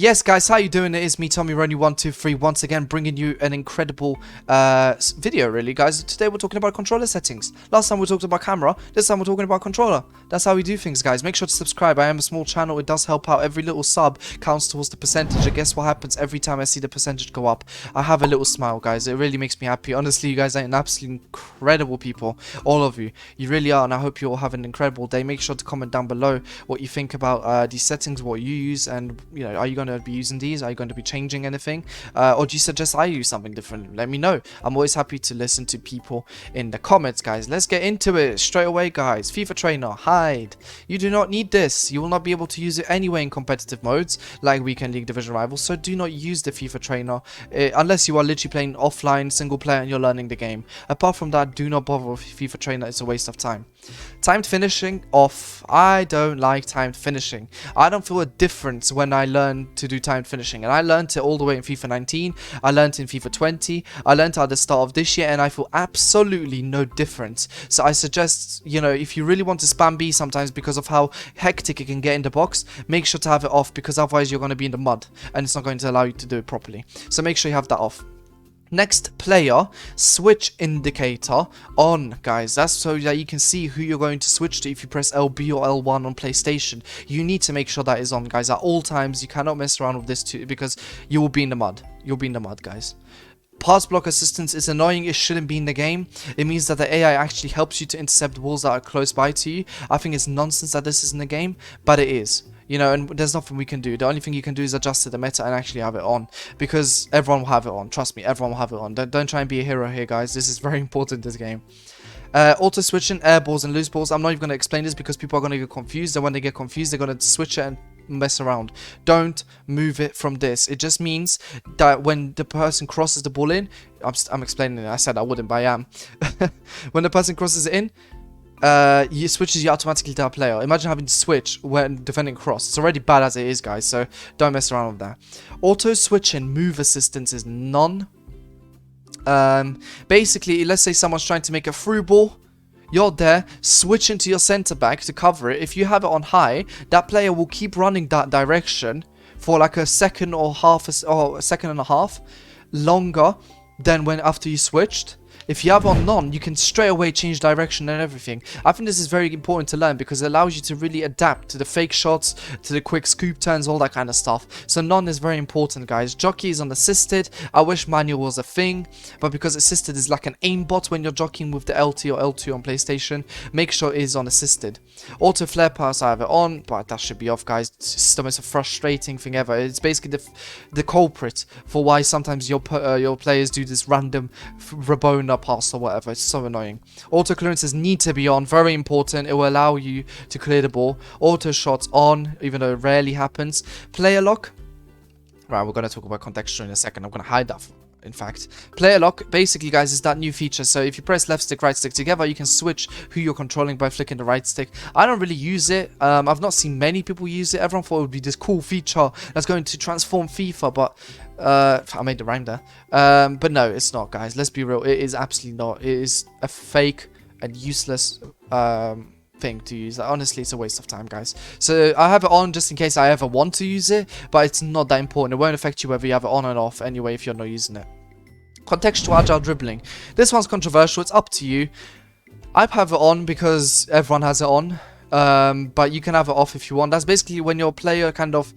Yes, guys, how you doing? It is me, Tommy123, once again bringing you an incredible video, really, guys. Today we're talking about controller settings. Last time we talked about camera, this time we're talking about controller. That's how we do things, guys. Make sure to subscribe. I am a small channel. It does help out. Every little sub counts towards the percentage. And guess what happens every time I see the percentage go up? I have a little smile, guys. It really makes me happy. Honestly, you guys are an absolutely incredible people. All of you. You really are, and I hope you all have an incredible day. Make sure to comment down below what you think about these settings, what you use, and, you know, are you going to be using these? Are you going to be changing anything? Or do you suggest I use something different? Let me know. I'm always happy to listen to people in the comments, guys. Let's get into it straight away, guys. FIFA trainer, hide. You do not need this. You will not be able to use it anyway in competitive modes like Weekend League Division Rivals, so do not use the FIFA trainer unless you are literally playing offline single player and you're learning the game. Apart from that, do not bother with FIFA trainer. It's a waste of time. Timed finishing off. I don't like timed finishing. I don't feel a difference when I learn to do timed finishing, and I learned it all the way in FIFA 19. I learned it in FIFA 20. I learned it at the start of this year, and I feel absolutely no difference. So I suggest, you know, if you really want to spam B sometimes because of how hectic it can get in the box, make sure to have it off, because otherwise you're going to be in the mud and it's not going to allow you to do it properly. So make sure you have that off. Next, player switch indicator on, guys. That's so that you can see who you're going to switch to if you press LB or L1 on PlayStation. You need to make sure that is on, guys, at all times. You cannot mess around with this too, because you will be in the mud. You'll be in the mud, guys. Pass block assistance is annoying. It shouldn't be in the game. It means that the AI actually helps you to intercept balls that are close by to you. I think it's nonsense that this is in the game, but it is. You know, and there's nothing we can do. The only thing you can do is adjust to the meta and actually have it on, because everyone will have it on. Trust me, everyone will have it on. Don't try and be a hero here, guys. This is very important, this game. Auto switching, air balls and loose balls. I'm not even going to explain this because people are going to get confused, and when they get confused, they're going to switch it and mess around. Don't move it from this. It just means that when the person crosses the ball in, I'm explaining it. I said I wouldn't, but I am. When the person crosses it in, you switches you automatically to a player. Imagine having to switch when defending cross. It's already bad as it is, guys, so don't mess around with that. Auto switching move assistance is none. Basically, let's say someone's trying to make a through ball. You're there, switch into your center back to cover it. If you have it on high, that player will keep running that direction for like a second or a second and a half longer than when after you switched. If you have on none, you can straight away change direction and everything. I think this is very important to learn because it allows you to really adapt to the fake shots, to the quick scoop turns, all that kind of stuff. So none is very important, guys. Jockey is on assisted. I wish manual was a thing, but because assisted is like an aimbot when you're jockeying with the LT or L2 on PlayStation, make sure it is on assisted. Auto flare pass, I have it on, but that should be off, guys. It's the most frustrating thing ever. It's basically the culprit for why sometimes your players do this random Rabona pass or whatever. It's so annoying. Auto clearances need to be on. Very important. It will allow you to clear the ball. Auto shots on, even though it rarely happens. Player lock. Right, we're going to talk about contextual in a second. I'm going to hide that, in fact. Player lock, basically, guys, is that new feature. So if you press left stick, right stick together, you can switch who you're controlling by flicking the right stick. I don't really use it. I've not seen many people use it. Everyone thought it would be this cool feature that's going to transform FIFA, but I made the rhyme there. But no, it's not, guys. Let's be real. It is absolutely not. It is a fake and useless thing to use. Honestly, it's a waste of time, guys. So I have it on just in case I ever want to use it, but it's not that important. It won't affect you whether you have it on and off anyway if you're not using it. Contextual agile dribbling. This one's controversial. It's up to you. I have it on because everyone has it on, but you can have it off if you want. That's basically when your player kind of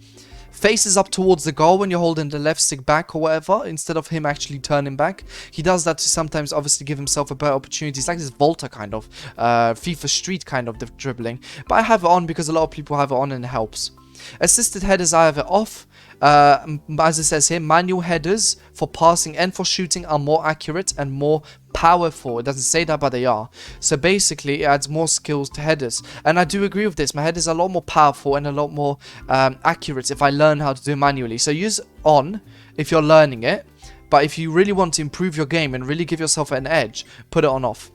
faces up towards the goal when you're holding the left stick back or whatever, instead of him actually turning back. He does that to sometimes obviously give himself a better opportunity. It's like this Volta kind of, FIFA Street kind of dribbling. But I have it on because a lot of people have it on and it helps. Assisted headers, I have it off. As it says here, manual headers for passing and for shooting are more accurate and more powerful. It doesn't say that, but they are. So basically, it adds more skills to headers. And I do agree with this. My headers are a lot more powerful and a lot more accurate if I learn how to do it manually. So use on if you're learning it. But if you really want to improve your game and really give yourself an edge, put it on off.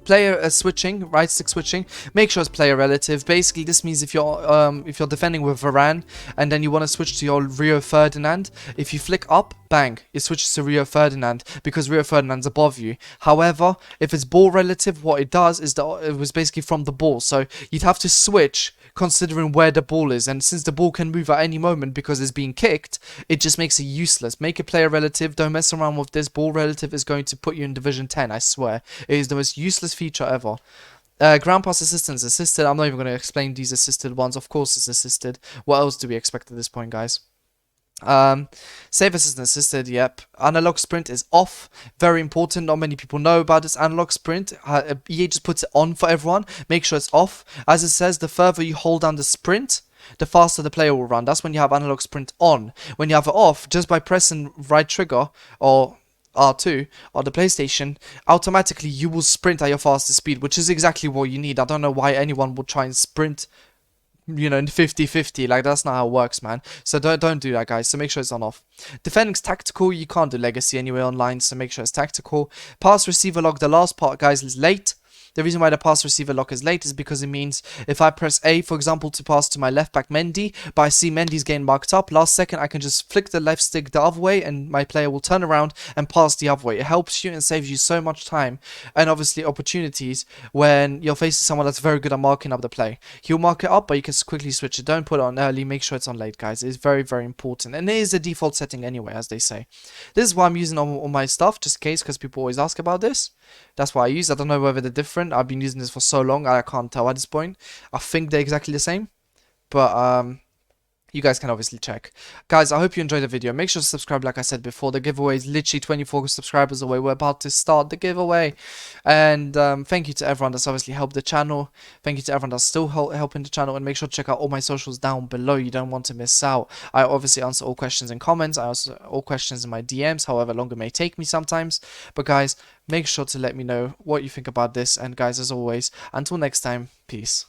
Player switching, right stick switching, make sure it's player relative. Basically, this means if you're defending with Varane and then you want to switch to your Rio Ferdinand, if you flick up, bang, it switches to Rio Ferdinand because Rio Ferdinand's above you. However, if it's ball relative, what it does is that it was basically from the ball, so you'd have to switch considering where the ball is. And since the ball can move at any moment because it's being kicked, it just makes it useless. Make a player relative. Don't mess around with this. Ball relative is going to put you in Division 10, I swear. It is the most useless feature ever. Ground pass assistance, assisted. I'm not even going to explain these assisted ones. Of course it's assisted. What else do we expect at this point, guys? Save assistant assisted, yep. Analog sprint is off. Very important. Not many people know about this analog sprint. EA just puts it on for everyone. Make sure it's off. As it says, the further you hold down the sprint, the faster the player will run. That's when you have analog sprint on. When you have it off, just by pressing right trigger or R2 on the PlayStation, automatically you will sprint at your fastest speed, which is exactly what you need. I don't know why anyone would try and sprint, you know, in 50-50. Like, that's not how it works, man. So don't do that, guys. So make sure it's on off. Defending's tactical. You can't do legacy anyway online, so make sure it's tactical. Pass receiver lock, the last part, guys, is late. The reason why the pass receiver lock is late is because it means if I press A, for example, to pass to my left back Mendy, but I see Mendy's getting marked up, last second I can just flick the left stick the other way and my player will turn around and pass the other way. It helps you and saves you so much time and obviously opportunities when you're facing someone that's very good at marking up the play. He'll mark it up, but you can quickly switch it. Don't put it on early. Make sure it's on late, guys. It's very, very important. And it is the default setting anyway, as they say. This is why I'm using all my stuff, just in case, because people always ask about this. That's why I use. I don't know whether they're different. I've been using this for so long, I can't tell at this point. I think they're exactly the same, but you guys can obviously check. Guys, I hope you enjoyed the video. Make sure to subscribe, like I said before. The giveaway is literally 24 subscribers away. We're about to start the giveaway. And thank you to everyone that's obviously helped the channel. Thank you to everyone that's still helping the channel. And make sure to check out all my socials down below. You don't want to miss out. I obviously answer all questions in comments. I answer all questions in my DMs, however long it may take me sometimes. But guys, make sure to let me know what you think about this. And guys, as always, until next time, peace.